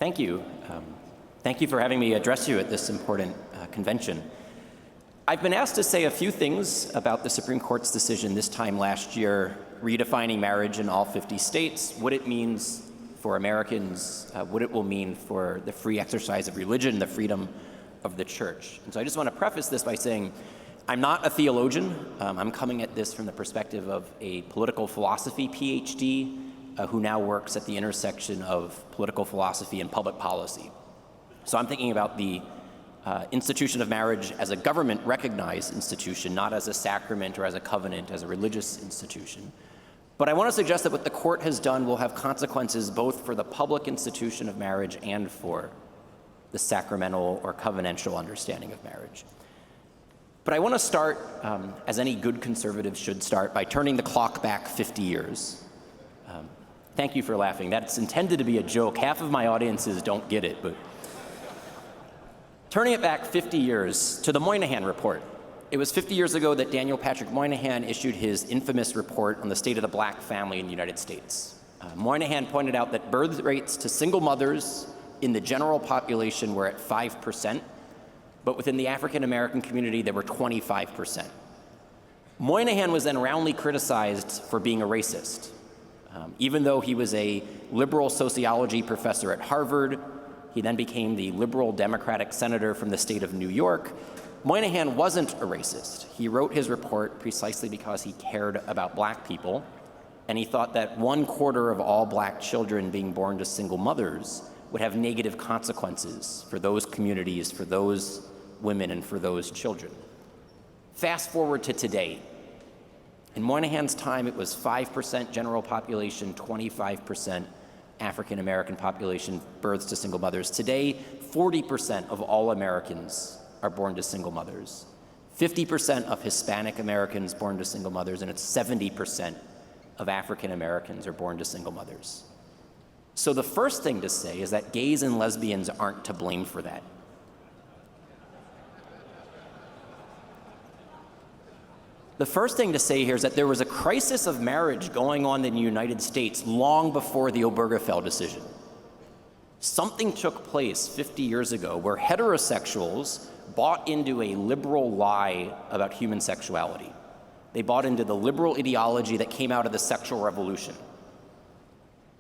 Thank you. Thank you for having me address you at this important convention. I've been asked to say a few things about the Supreme Court's decision this time last year, redefining marriage in all 50 states, what it means for Americans, what it will mean for the free exercise of religion, the freedom of the church. And so I just want to preface this by saying I'm not a theologian. I'm coming at this from the perspective of a political philosophy PhD who now works at the intersection of political philosophy and public policy. So I'm thinking about the institution of marriage as a government-recognized institution, not as a sacrament or as a covenant, as a religious institution. But I want to suggest that what the court has done will have consequences both for the public institution of marriage and for the sacramental or covenantal understanding of marriage. But I want to start, as any good conservative should start, by turning the clock back 50 years. Thank you for laughing. That's intended to be a joke. Half of my audiences don't get it, but turning it back 50 years to the Moynihan Report. It was 50 years ago that Daniel Patrick Moynihan issued his infamous report on the state of the black family in the United States. Moynihan pointed out that birth rates to single mothers in the general population were at 5%, but within the African American community, they were 25%. Moynihan was then roundly criticized for being a racist. Even though he was a liberal sociology professor at Harvard, he then became the liberal Democratic senator from the state of New York. Moynihan wasn't a racist. He wrote his report precisely because he cared about black people, and he thought that 1/4 of all black children being born to single mothers would have negative consequences for those communities, for those women, and for those children. Fast forward to today. In Moynihan's time, it was 5% general population, 25% African American population births to single mothers. Today, 40% of all Americans are born to single mothers. 50% of Hispanic Americans born to single mothers, and it's 70% of African Americans are born to single mothers. So the first thing to say is that gays and lesbians aren't to blame for that. The first thing to say here is that there was a crisis of marriage going on in the United States long before the Obergefell decision. Something took place 50 years ago where heterosexuals bought into a liberal lie about human sexuality. They bought into the liberal ideology that came out of the sexual revolution.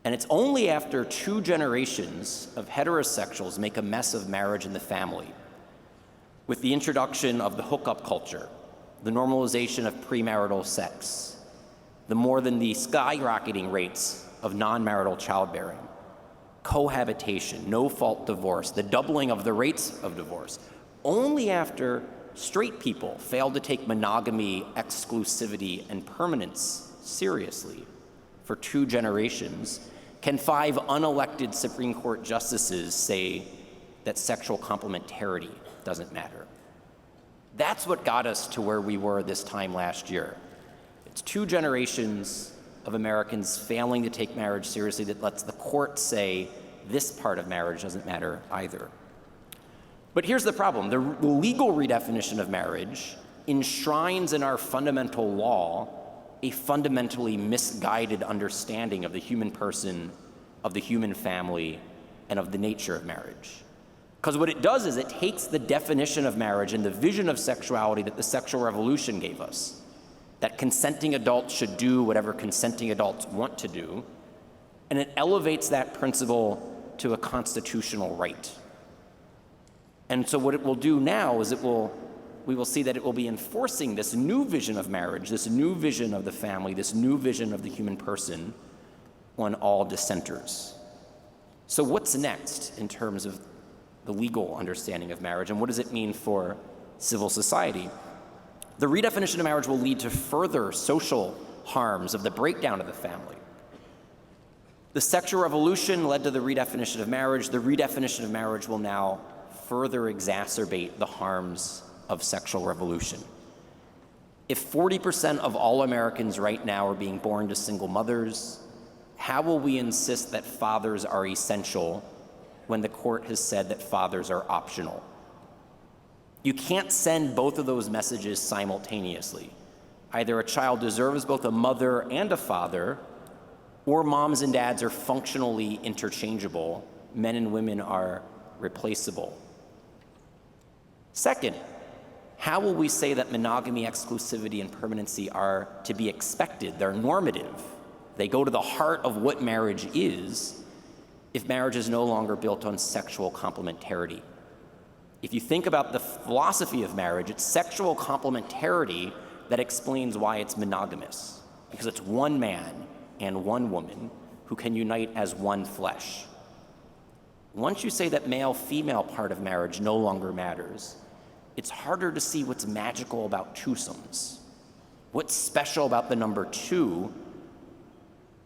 And it's only after 2 generations of heterosexuals make a mess of marriage and the family, with the introduction of the hookup culture, the normalization of premarital sex, the more than the skyrocketing rates of non-marital childbearing, cohabitation, no-fault divorce, the doubling of the rates of divorce. Only after straight people failed to take monogamy, exclusivity, and permanence seriously for 2 generations can 5 unelected Supreme Court justices say that sexual complementarity doesn't matter. That's what got us to where we were this time last year. It's 2 generations of Americans failing to take marriage seriously that lets the court say this part of marriage doesn't matter either. But here's the problem. The legal redefinition of marriage enshrines in our fundamental law a fundamentally misguided understanding of the human person, of the human family, and of the nature of marriage. Because what it does is it takes the definition of marriage and the vision of sexuality that the sexual revolution gave us, that consenting adults should do whatever consenting adults want to do, and it elevates that principle to a constitutional right. And so what it will do now is we will see that it will be enforcing this new vision of marriage, this new vision of the family, this new vision of the human person on all dissenters. So what's next in terms of the legal understanding of marriage, and what does it mean for civil society? The redefinition of marriage will lead to further social harms of the breakdown of the family. The sexual revolution led to the redefinition of marriage. The redefinition of marriage will now further exacerbate the harms of sexual revolution. If 40% of all Americans right now are being born to single mothers, how will we insist that fathers are essential when the court has said that fathers are optional? You can't send both of those messages simultaneously. Either a child deserves both a mother and a father, or moms and dads are functionally interchangeable men and women are replaceable. Second, how will we say that monogamy, exclusivity, and permanency are to be expected? They're normative. They go to the heart of what marriage is if marriage is no longer built on sexual complementarity. If you think about the philosophy of marriage, it's sexual complementarity that explains why it's monogamous, because it's one man and one woman who can unite as one flesh. Once you say that male-female part of marriage no longer matters, it's harder to see what's magical about twosomes. What's special about the number two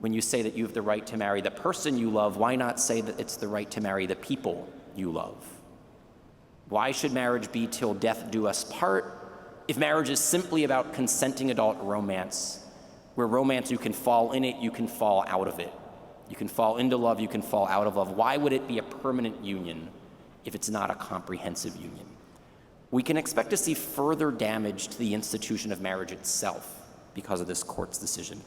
when you say that you have the right to marry the person you love? Why not say that it's the right to marry the people you love? Why should marriage be till death do us part if marriage is simply about consenting adult romance, where romance you can fall in it, you can fall out of it. You can fall into love, you can fall out of love. Why would it be a permanent union if it's not a comprehensive union? We can expect to see further damage to the institution of marriage itself because of this court's decision.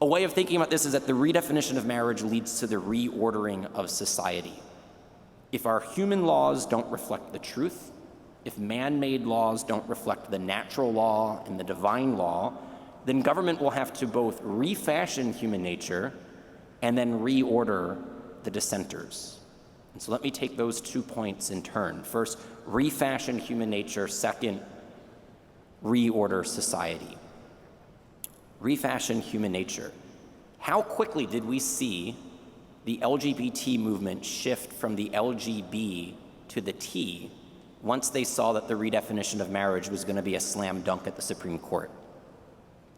A way of thinking about this is that the redefinition of marriage leads to the reordering of society. If our human laws don't reflect the truth, if man-made laws don't reflect the natural law and the divine law, then government will have to both refashion human nature and then reorder the dissenters. And so let me take those 2 points in turn. First, refashion human nature. Second, reorder society. Refashion human nature. How quickly did we see the LGBT movement shift from the LGB to the T once they saw that the redefinition of marriage was going to be a slam dunk at the Supreme Court?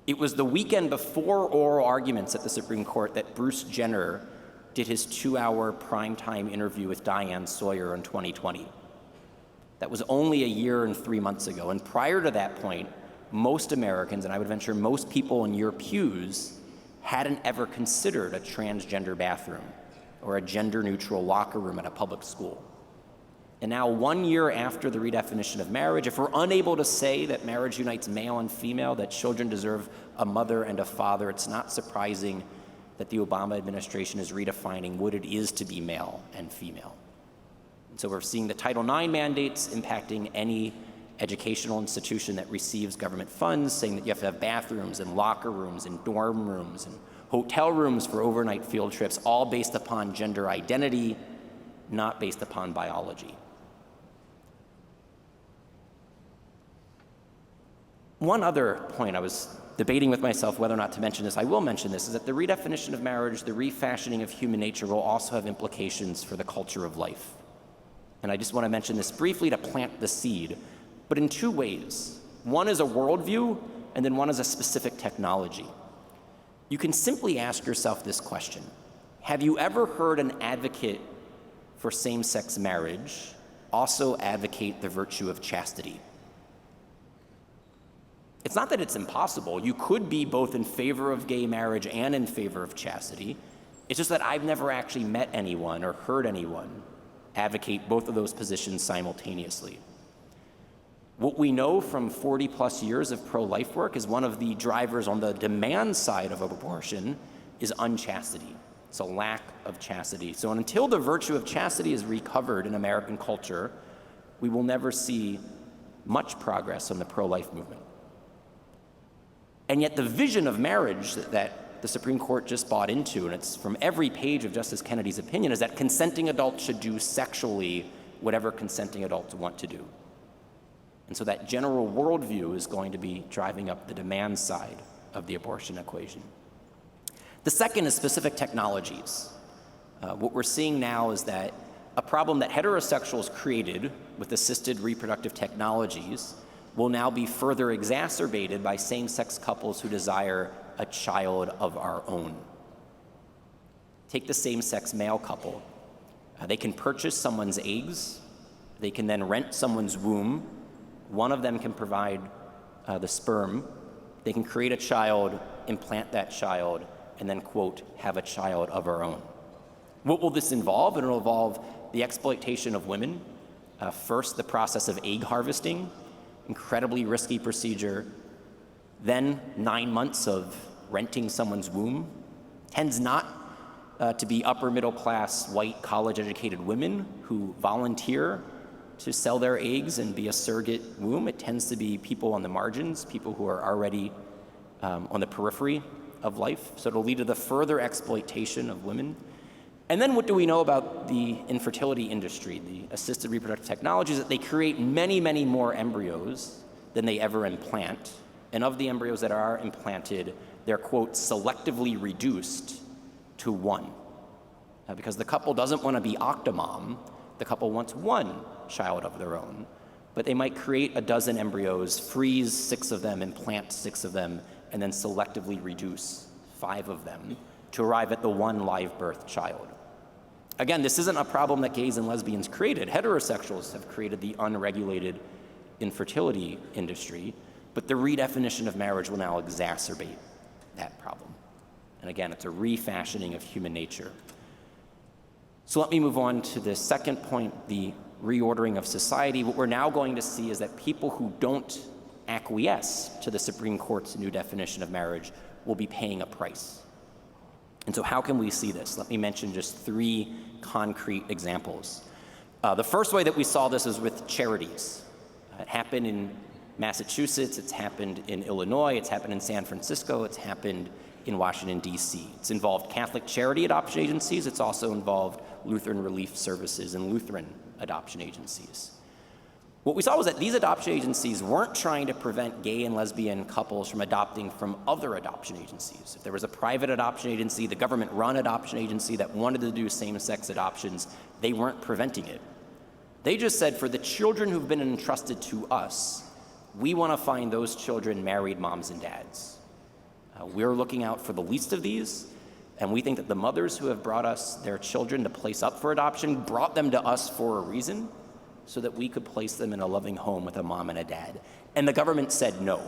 It was the weekend before oral arguments at the Supreme Court that Bruce Jenner did his 2-hour primetime interview with Diane Sawyer in 2020. That was only a year and 3 months ago. And prior to that point, most Americans, and I would venture most people in your pews, hadn't ever considered a transgender bathroom or a gender-neutral locker room at a public school. And now, 1 year after the redefinition of marriage, if we're unable to say that marriage unites male and female, that children deserve a mother and a father, it's not surprising that the Obama administration is redefining what it is to be male and female. And so we're seeing the Title IX mandates impacting any educational institution that receives government funds, saying that you have to have bathrooms and locker rooms and dorm rooms and hotel rooms for overnight field trips, all based upon gender identity, not based upon biology. One other point, I was debating with myself whether or not to mention this, I will mention this, is that the redefinition of marriage, the refashioning of human nature will also have implications for the culture of life. And I just want to mention this briefly to plant the seed, but in 2 ways. One is a worldview, and then one is a specific technology. You can simply ask yourself this question: have you ever heard an advocate for same-sex marriage also advocate the virtue of chastity? It's not that it's impossible. You could be both in favor of gay marriage and in favor of chastity. It's just that I've never actually met anyone or heard anyone advocate both of those positions simultaneously. What we know from 40 plus years of pro-life work is one of the drivers on the demand side of abortion is unchastity. It's a lack of chastity. So until the virtue of chastity is recovered in American culture, we will never see much progress on the pro-life movement. And yet the vision of marriage that the Supreme Court just bought into, and it's from every page of Justice Kennedy's opinion, is that consenting adults should do sexually whatever consenting adults want to do. And so that general worldview is going to be driving up the demand side of the abortion equation. The second is specific technologies. What we're seeing now is that a problem that heterosexuals created with assisted reproductive technologies will now be further exacerbated by same-sex couples who desire a child of our own. Take the same-sex male couple. They can purchase someone's eggs. They can then rent someone's womb. One of them can provide the sperm. They can create a child, implant that child, and then, quote, have a child of our own. What will this involve? It'll involve the exploitation of women. First, the process of egg harvesting, incredibly risky procedure. Then 9 months of renting someone's womb. Tends not to be upper middle class, white, college-educated women who volunteer to sell their eggs and be a surrogate womb. It tends to be people on the margins, people who are already on the periphery of life. So it'll lead to the further exploitation of women. And then what do we know about the infertility industry, the assisted reproductive technologies? That they create many, many more embryos than they ever implant. And of the embryos that are implanted, they're, quote, selectively reduced to one. Because the couple doesn't want to be octomom, the couple wants one child of their own. But they might create a dozen embryos, freeze 6 of them, implant 6 of them, and then selectively reduce 5 of them to arrive at the one live birth child. Again, this isn't a problem that gays and lesbians created. Heterosexuals have created the unregulated infertility industry, but the redefinition of marriage will now exacerbate that problem. And again, it's a refashioning of human nature. So let me move on to the second point, the reordering of society. What we're now going to see is that people who don't acquiesce to the Supreme Court's new definition of marriage will be paying a price. And so how can we see this? Let me mention just 3 concrete examples. The first way that we saw this is with charities. It happened in Massachusetts, it's happened in Illinois, it's happened in San Francisco, it's happened in Washington, D.C. It's involved Catholic charity adoption agencies, it's also involved Lutheran relief services and Lutheran adoption agencies. What we saw was that these adoption agencies weren't trying to prevent gay and lesbian couples from adopting from other adoption agencies. If there was a private adoption agency, the government-run adoption agency that wanted to do same-sex adoptions, they weren't preventing it. They just said, for the children who've been entrusted to us, we want to find those children married moms and dads. We're looking out for the least of these, and we think that the mothers who have brought us their children to place up for adoption brought them to us for a reason, so that we could place them in a loving home with a mom and a dad. And the government said no.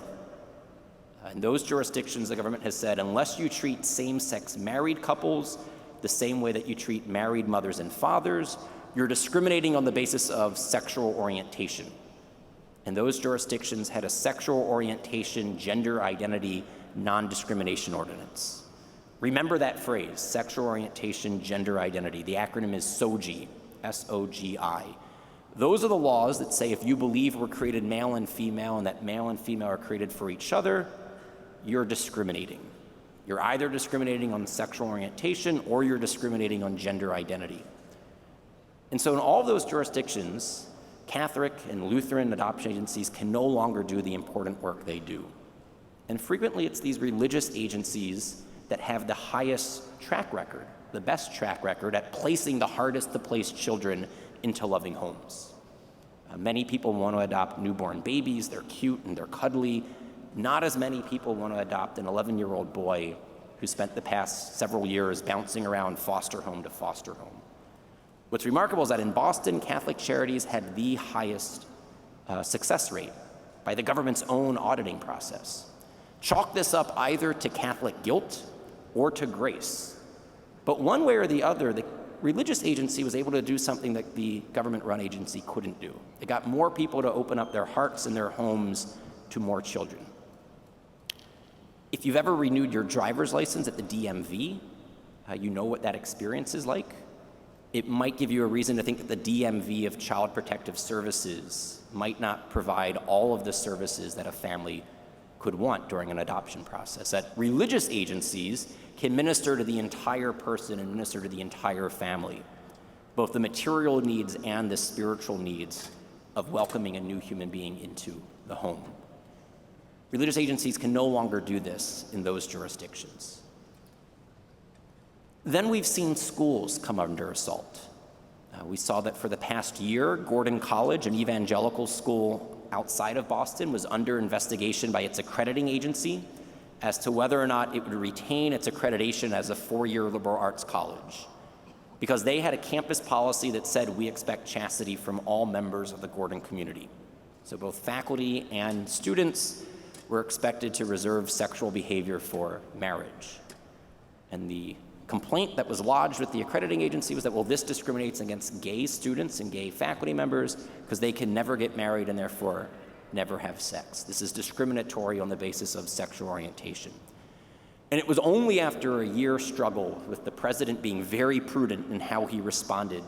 In those jurisdictions, the government has said, unless you treat same-sex married couples the same way that you treat married mothers and fathers, you're discriminating on the basis of sexual orientation. And those jurisdictions had a sexual orientation, gender identity, non-discrimination ordinance. Remember that phrase, sexual orientation, gender identity. The acronym is SOGI, S-O-G-I. Those are the laws that say if you believe we're created male and female and that male and female are created for each other, you're discriminating. You're either discriminating on sexual orientation or you're discriminating on gender identity. And so in all of those jurisdictions, Catholic and Lutheran adoption agencies can no longer do the important work they do. And frequently it's these religious agencies that have the highest track record, the best track record at placing the hardest to place children into loving homes. Many people want to adopt newborn babies. They're cute and they're cuddly. Not as many people want to adopt an 11-year-old boy who spent the past several years bouncing around foster home to foster home. What's remarkable is that in Boston, Catholic charities had the highest success rate by the government's own auditing process. Chalk this up either to Catholic guilt or to grace. But one way or the other, the religious agency was able to do something that the government-run agency couldn't do. It got more people to open up their hearts and their homes to more children. If you've ever renewed your driver's license at the DMV, you know what that experience is like. It might give you a reason to think that the DMV of Child Protective Services might not provide all of the services that a family could want during an adoption process. That religious agencies can minister to the entire person and minister to the entire family, both the material needs and the spiritual needs of welcoming a new human being into the home. Religious agencies can no longer do this in those jurisdictions. Then we've seen schools come under assault. We saw that for the past year, Gordon College, an evangelical school outside of Boston, was under investigation by its accrediting agency as to whether or not it would retain its accreditation as a 4-year liberal arts college, because they had a campus policy that said we expect chastity from all members of the Gordon community. So both faculty and students were expected to reserve sexual behavior for marriage. And the complaint that was lodged with the accrediting agency was that, well, this discriminates against gay students and gay faculty members because they can never get married and therefore never have sex. This is discriminatory on the basis of sexual orientation. And it was only after a year struggle with the president being very prudent in how he responded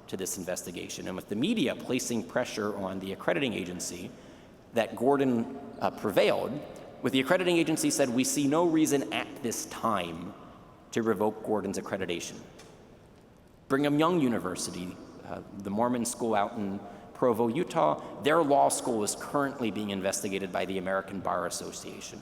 to this investigation, and with the media placing pressure on the accrediting agency, that Gordon prevailed, with the accrediting agency said, we see no reason at this time to revoke Gordon's accreditation. Brigham Young University, the Mormon school out in Provo, Utah, their law school is currently being investigated by the American Bar Association.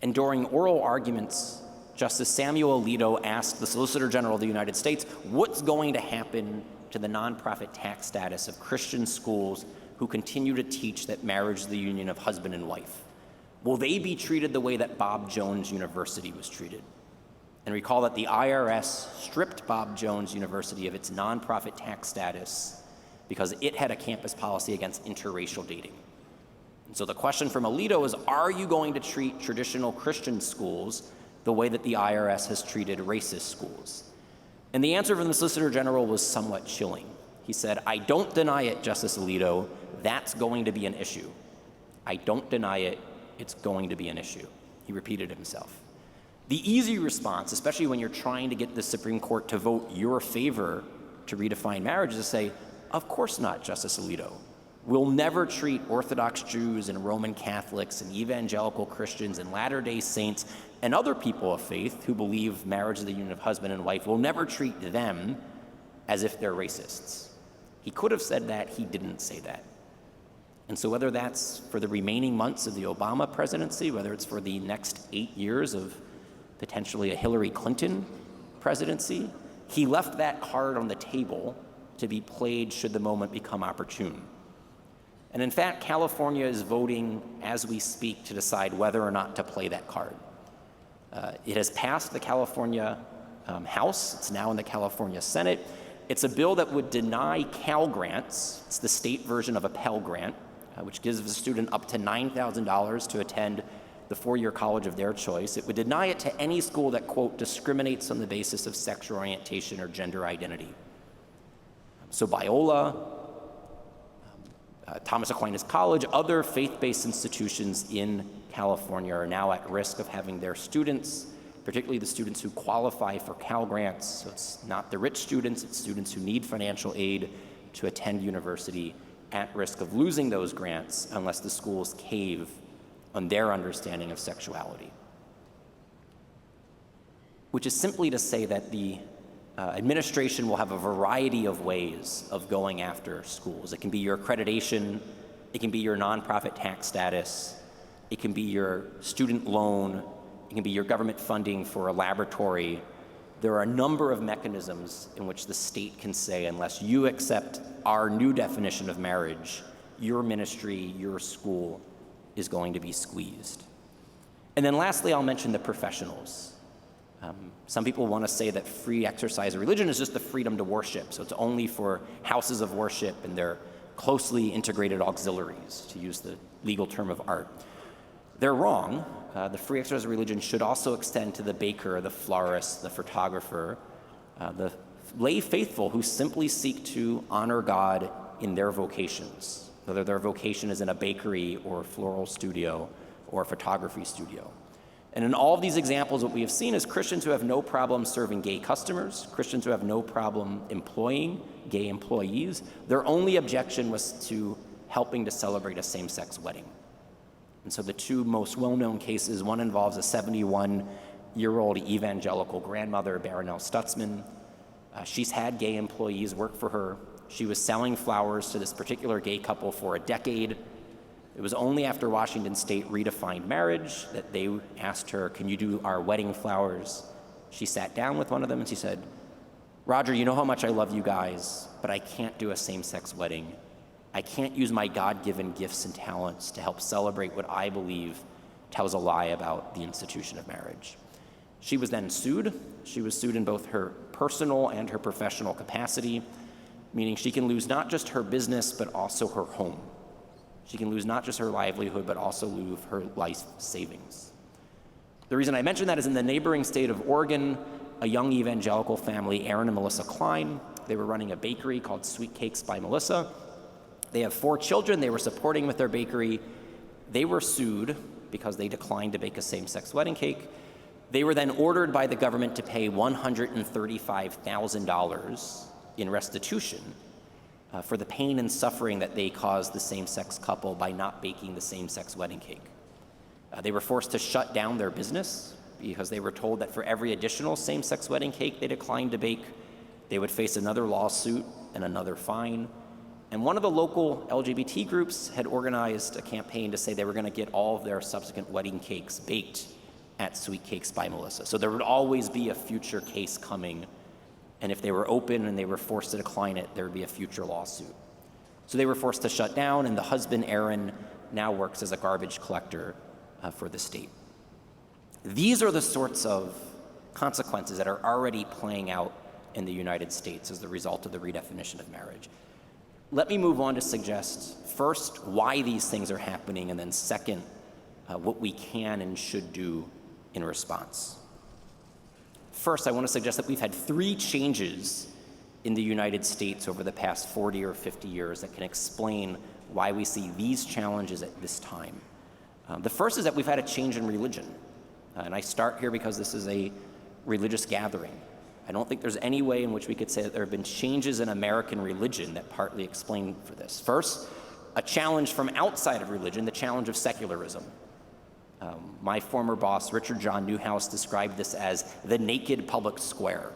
And during oral arguments, Justice Samuel Alito asked the Solicitor General of the United States, what's going to happen to the nonprofit tax status of Christian schools who continue to teach that marriage is the union of husband and wife? Will they be treated the way that Bob Jones University was treated? And recall that the IRS stripped Bob Jones University of its nonprofit tax status because it had a campus policy against interracial dating. And so the question from Alito is, are you going to treat traditional Christian schools the way that the IRS has treated racist schools? And the answer from the Solicitor General was somewhat chilling. He said, I don't deny it, Justice Alito, that's going to be an issue. I don't deny it, it's going to be an issue. He repeated himself. The easy response, especially when you're trying to get the Supreme Court to vote your favor to redefine marriage, is to say, of course not, Justice Alito. We'll never treat Orthodox Jews and Roman Catholics and evangelical Christians and Latter-day Saints and other people of faith who believe marriage is the union of husband and wife, we'll never treat them as if they're racists. He could have said that, he didn't say that. And so whether that's for the remaining months of the Obama presidency, whether it's for the next 8 years of potentially a Hillary Clinton presidency, he left that card on the table to be played should the moment become opportune. And in fact, California is voting as we speak to decide whether or not to play that card. It has passed the California House. It's now in the California Senate. It's a bill that would deny Cal grants. It's the state version of a Pell Grant, which gives a student up to $9,000 to attend the four-year college of their choice. It would deny it to any school that, quote, discriminates on the basis of sexual orientation or gender identity. So Biola, Thomas Aquinas College, other faith-based institutions in California are now at risk of having their students, particularly the students who qualify for Cal grants, so it's not the rich students, it's students who need financial aid to attend university, at risk of losing those grants unless the schools cave on their understanding of sexuality. Which is simply to say that the administration will have a variety of ways of going after schools. It can be your accreditation, it can be your nonprofit tax status, it can be your student loan, it can be your government funding for a laboratory. There are a number of mechanisms in which the state can say, unless you accept our new definition of marriage, your ministry, your school is going to be squeezed. And then lastly, I'll mention the professionals. Some people want to say that free exercise of religion is just the freedom to worship, so it's only for houses of worship and their closely integrated auxiliaries, to use the legal term of art. They're wrong. The free exercise of religion should also extend to the baker, the florist, the photographer, the lay faithful who simply seek to honor God in their vocations, whether their vocation is in a bakery or a floral studio or a photography studio. And in all of these examples, what we have seen is Christians who have no problem serving gay customers, Christians who have no problem employing gay employees. Their only objection was to helping to celebrate a same-sex wedding. And so the two most well-known cases, one involves a 71-year-old evangelical grandmother, Baronelle Stutzman. She's had gay employees work for her. She was selling flowers to this particular gay couple for a decade. It was only after Washington State redefined marriage that they asked her, can you do our wedding flowers? She sat down with one of them and she said, Roger, you know how much I love you guys, but I can't do a same-sex wedding. I can't use my God-given gifts and talents to help celebrate what I believe tells a lie about the institution of marriage. She was then sued. She was sued in both her personal and her professional capacity, meaning she can lose not just her business, but also her home. She can lose not just her livelihood, but also lose her life savings. The reason I mention that is in the neighboring state of Oregon, a young evangelical family, Aaron and Melissa Klein, they were running a bakery called Sweet Cakes by Melissa. They have 4 children they were supporting with their bakery. They were sued because they declined to bake a same-sex wedding cake. They were then ordered by the government to pay $135,000 in restitution for the pain and suffering that they caused the same-sex couple by not baking the same-sex wedding cake. They were forced to shut down their business because they were told that for every additional same-sex wedding cake they declined to bake, they would face another lawsuit and another fine. And one of the local LGBT groups had organized a campaign to say they were going to get all of their subsequent wedding cakes baked at Sweet Cakes by Melissa. So there would always be a future case coming, and if they were open and they were forced to decline it, there would be a future lawsuit. So they were forced to shut down, and the husband, Aaron, now works as a garbage collector for the state. These are the sorts of consequences that are already playing out in the United States as the result of the redefinition of marriage. Let me move on to suggest, first, why these things are happening, and then second, what we can and should do in response. First, I want to suggest that we've had 3 changes in the United States over the past 40 or 50 years that can explain why we see these challenges at this time. The first is that we've had a change in religion. And I start here because this is a religious gathering. I don't think there's any way in which we could say that there have been changes in American religion that partly explain for this. First, a challenge from outside of religion, the challenge of secularism. My former boss, Richard John Newhouse, described this as the naked public square.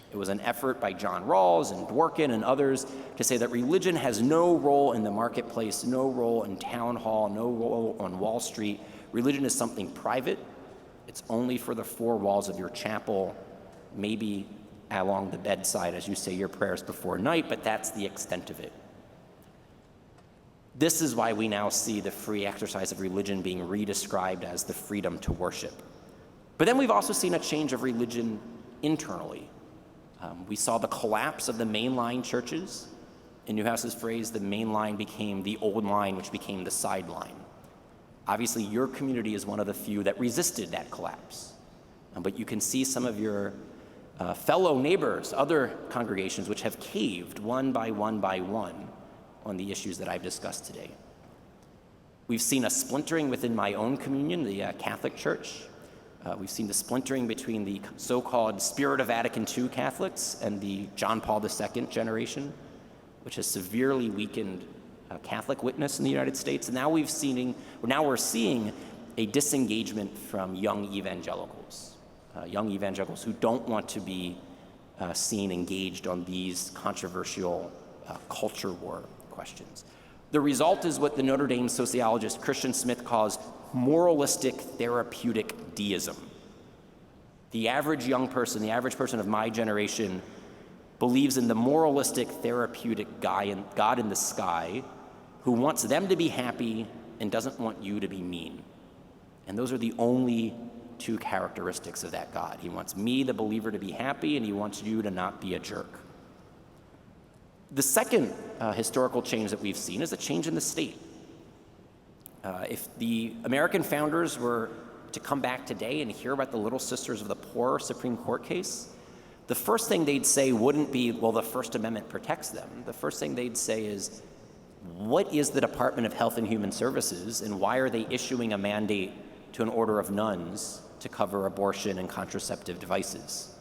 It was an effort by John Rawls and Dworkin and others to say that religion has no role in the marketplace, no role in town hall, no role on Wall Street. Religion is something private. It's only for the 4 walls of your chapel, maybe along the bedside as you say your prayers before night, but that's the extent of it. This is why we now see the free exercise of religion being redescribed as the freedom to worship. But then we've also seen a change of religion internally. We saw the collapse of the mainline churches. In Newhouse's phrase, the main line became the old line, which became the sideline. Obviously, your community is one of the few that resisted that collapse. But you can see some of your fellow neighbors, other congregations, which have caved one by one on the issues that I've discussed today. We've seen a splintering within my own communion, the Catholic Church. We've seen the splintering between the so-called Spirit of Vatican II Catholics and the John Paul II generation, which has severely weakened Catholic witness in the United States. And now we're seeing a disengagement from young evangelicals who don't want to be seen engaged on these controversial culture war questions. The result is what the Notre Dame sociologist Christian Smith calls moralistic therapeutic deism. The average young person, the average person of my generation, believes in the moralistic therapeutic God in the sky who wants them to be happy and doesn't want you to be mean. And those are the only 2 characteristics of that God. He wants me, the believer, to be happy, and he wants you to not be a jerk. The second historical change that we've seen is a change in the state. If the American founders were to come back today and hear about the Little Sisters of the Poor Supreme Court case, the first thing they'd say wouldn't be, well, the First Amendment protects them. The first thing they'd say is, what is the Department of Health and Human Services, and why are they issuing a mandate to an order of nuns to cover abortion and contraceptive devices?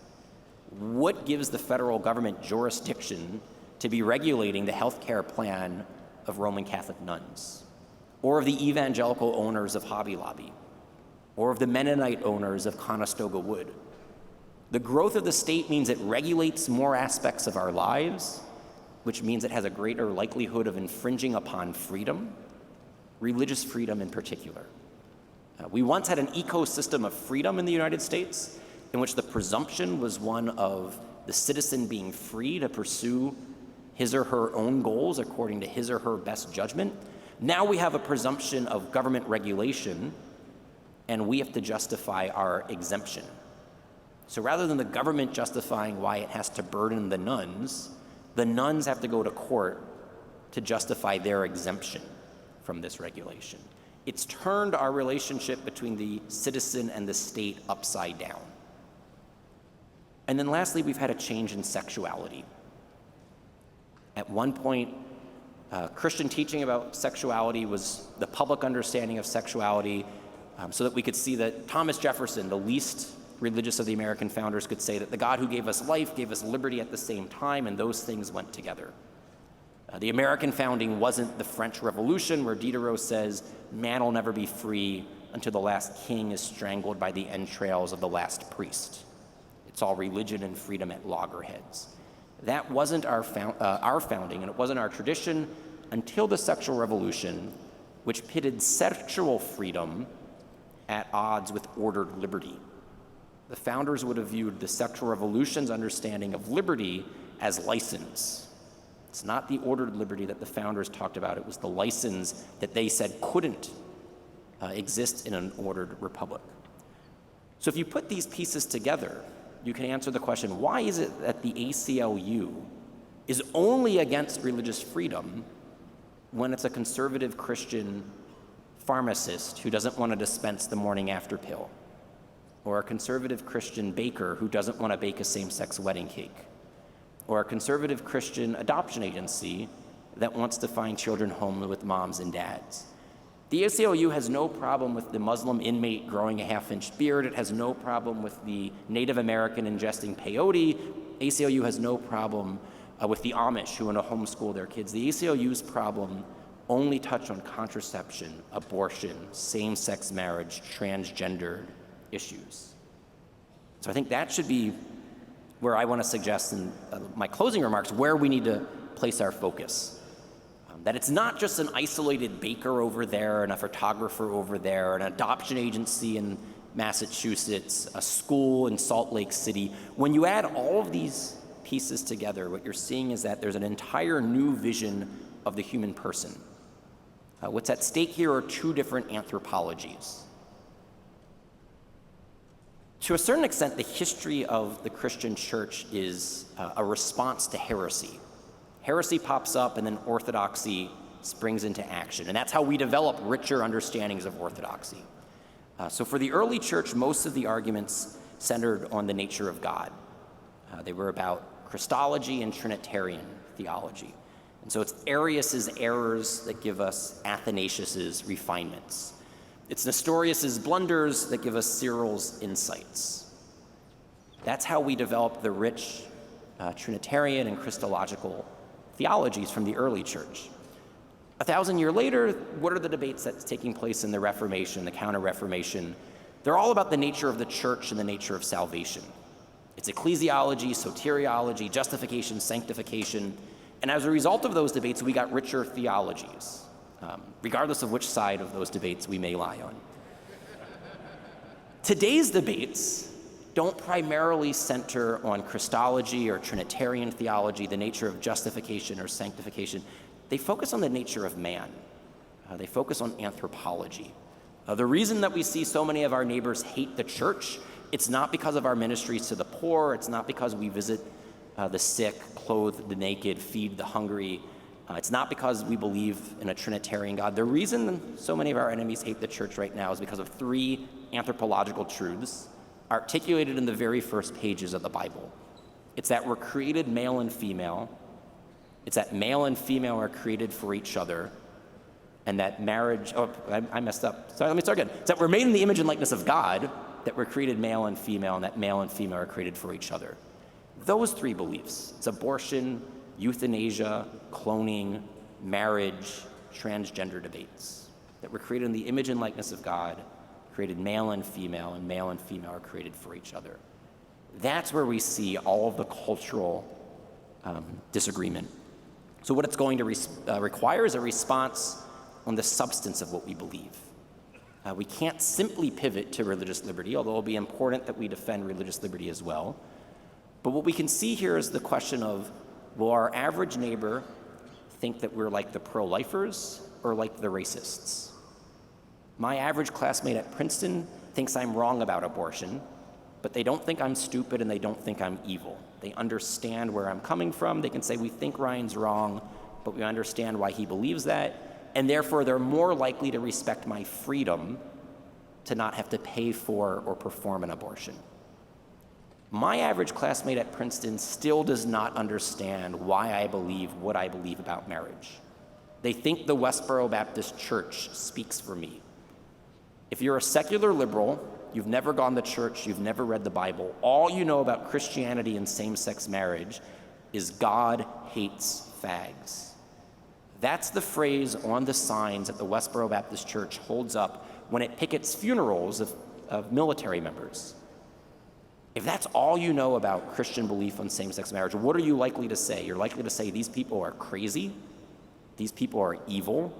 What gives the federal government jurisdiction to be regulating the health care plan of Roman Catholic nuns, or of the evangelical owners of Hobby Lobby, or of the Mennonite owners of Conestoga Wood? The growth of the state means it regulates more aspects of our lives, which means it has a greater likelihood of infringing upon freedom, religious freedom in particular. We once had an ecosystem of freedom in the United States in which the presumption was one of the citizen being free to pursue his or her own goals according to his or her best judgment. Now we have a presumption of government regulation, and we have to justify our exemption. So rather than the government justifying why it has to burden the nuns have to go to court to justify their exemption from this regulation. It's turned our relationship between the citizen and the state upside down. And then lastly, we've had a change in sexuality. At one point, Christian teaching about sexuality was the public understanding of sexuality so that we could see that Thomas Jefferson, the least religious of the American founders, could say that the God who gave us life gave us liberty at the same time, and those things went together. The American founding wasn't the French Revolution, where Diderot says, man will never be free until the last king is strangled by the entrails of the last priest. It's all religion and freedom at loggerheads. That wasn't our founding, and it wasn't our tradition until the sexual revolution, which pitted sexual freedom at odds with ordered liberty. The founders would have viewed the sexual revolution's understanding of liberty as license. It's not the ordered liberty that the founders talked about. It was the license that they said couldn't exist in an ordered republic. So if you put these pieces together, you can answer the question, why is it that the ACLU is only against religious freedom when it's a conservative Christian pharmacist who doesn't want to dispense the morning after pill, or a conservative Christian baker who doesn't want to bake a same-sex wedding cake, or a conservative Christian adoption agency that wants to find children home with moms and dads? The ACLU has no problem with the Muslim inmate growing a half-inch beard. It has no problem with the Native American ingesting peyote. ACLU has no problem with the Amish who want to homeschool their kids. The ACLU's problem only touch on contraception, abortion, same-sex marriage, transgendered issues. So I think that should be where I want to suggest in my closing remarks where we need to place our focus. That it's not just an isolated baker over there and a photographer over there, an adoption agency in Massachusetts, a school in Salt Lake City. When you add all of these pieces together, what you're seeing is that there's an entire new vision of the human person. What's at stake here are two different anthropologies. To a certain extent, the history of the Christian church is a response to heresy. Heresy pops up and then orthodoxy springs into action. And that's how we develop richer understandings of orthodoxy. So for the early church, most of the arguments centered on the nature of God. They were about Christology and Trinitarian theology. And so it's Arius's errors that give us Athanasius's refinements. It's Nestorius's blunders that give us Cyril's insights. That's how we develop the rich Trinitarian and Christological theologies from the early church. 1,000 years later, what are the debates that's taking place in the Reformation, the Counter-Reformation? They're all about the nature of the church and the nature of salvation. It's ecclesiology, soteriology, justification, sanctification. And as a result of those debates, we got richer theologies, regardless of which side of those debates we may lie on. Today's debates don't primarily center on Christology or Trinitarian theology, the nature of justification or sanctification. They focus on the nature of man. They focus on anthropology. The reason that we see so many of our neighbors hate the church, it's not because of our ministries to the poor, it's not because we visit the sick, clothe the naked, feed the hungry. It's not because we believe in a Trinitarian God. The reason so many of our enemies hate the church right now is because of three anthropological truths articulated in the very first pages of the Bible. It's that we're created male and female. It's that male and female are created for each other. And that marriage, I messed up. Sorry, let me start again. It's that we're made in the image and likeness of God, that we're created male and female, and that male and female are created for each other. Those three beliefs, it's abortion, euthanasia, cloning, marriage, transgender debates, that we're created in the image and likeness of God, created male and female are created for each other. That's where we see all of the cultural disagreement. So what it's going to require is a response on the substance of what we believe. We can't simply pivot to religious liberty, although it'll be important that we defend religious liberty as well. But what we can see here is the question of, will our average neighbor think that we're like the pro-lifers or like the racists? My average classmate at Princeton thinks I'm wrong about abortion, but they don't think I'm stupid and they don't think I'm evil. They understand where I'm coming from. They can say, we think Ryan's wrong, but we understand why he believes that, and therefore they're more likely to respect my freedom to not have to pay for or perform an abortion. My average classmate at Princeton still does not understand why I believe what I believe about marriage. They think the Westboro Baptist Church speaks for me. If you're a secular liberal, you've never gone to church, you've never read the Bible, all you know about Christianity and same-sex marriage is God hates fags. That's the phrase on the signs that the Westboro Baptist Church holds up when it pickets funerals of military members. If that's all you know about Christian belief on same-sex marriage, what are you likely to say? You're likely to say these people are crazy, these people are evil,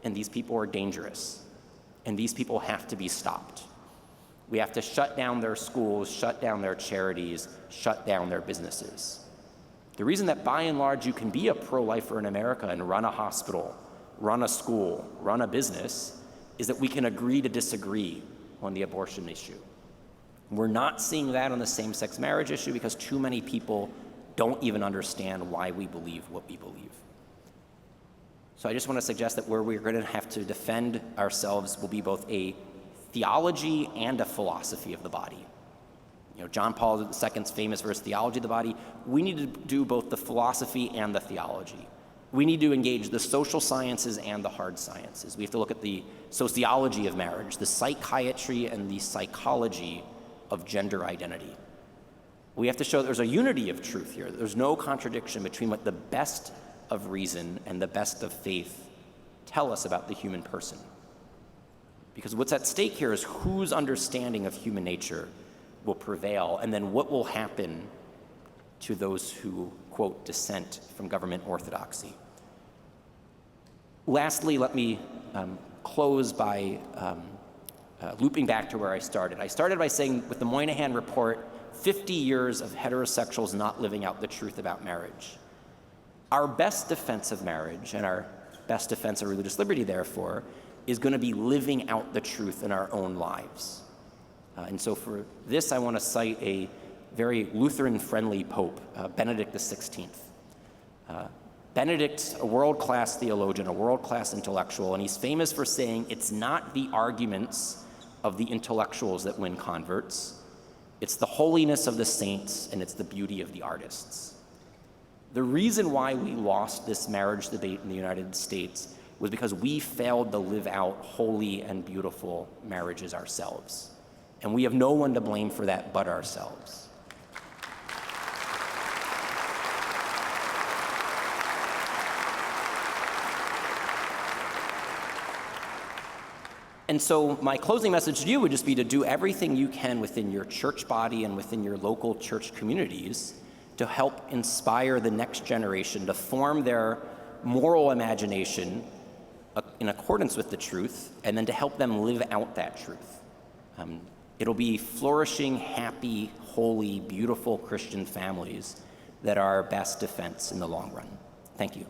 and these people are dangerous, and these people have to be stopped. We have to shut down their schools, shut down their charities, shut down their businesses. The reason that by and large you can be a pro-lifer in America and run a hospital, run a school, run a business, is that we can agree to disagree on the abortion issue. We're not seeing that on the same-sex marriage issue because too many people don't even understand why we believe what we believe. So I just want to suggest that where we're going to have to defend ourselves will be both a theology and a philosophy of the body. John Paul II's famous verse, theology of the body. We need to do both the philosophy and the theology. We need to engage the social sciences and the hard sciences. We have to look at the sociology of marriage, the psychiatry and the psychology of gender identity. We have to show that there's a unity of truth here. There's no contradiction between what the best of reason and the best of faith tell us about the human person. Because what's at stake here is whose understanding of human nature will prevail, and then what will happen to those who, quote, dissent from government orthodoxy. Lastly, let me close by looping back to where I started. I started by saying with the Moynihan Report, 50 years of heterosexuals not living out the truth about marriage. Our best defense of marriage and our best defense of religious liberty, therefore, is going to be living out the truth in our own lives. And so for this, I want to cite a very Lutheran-friendly Pope, Benedict XVI. Benedict, a world-class theologian, a world-class intellectual, and he's famous for saying it's not the arguments of the intellectuals that win converts, it's the holiness of the saints and it's the beauty of the artists. The reason why we lost this marriage debate in the United States was because we failed to live out holy and beautiful marriages ourselves. And we have no one to blame for that but ourselves. And so my closing message to you would just be to do everything you can within your church body and within your local church communities to help inspire the next generation to form their moral imagination in accordance with the truth, and then to help them live out that truth. It'll be flourishing, happy, holy, beautiful Christian families that are our best defense in the long run. Thank you.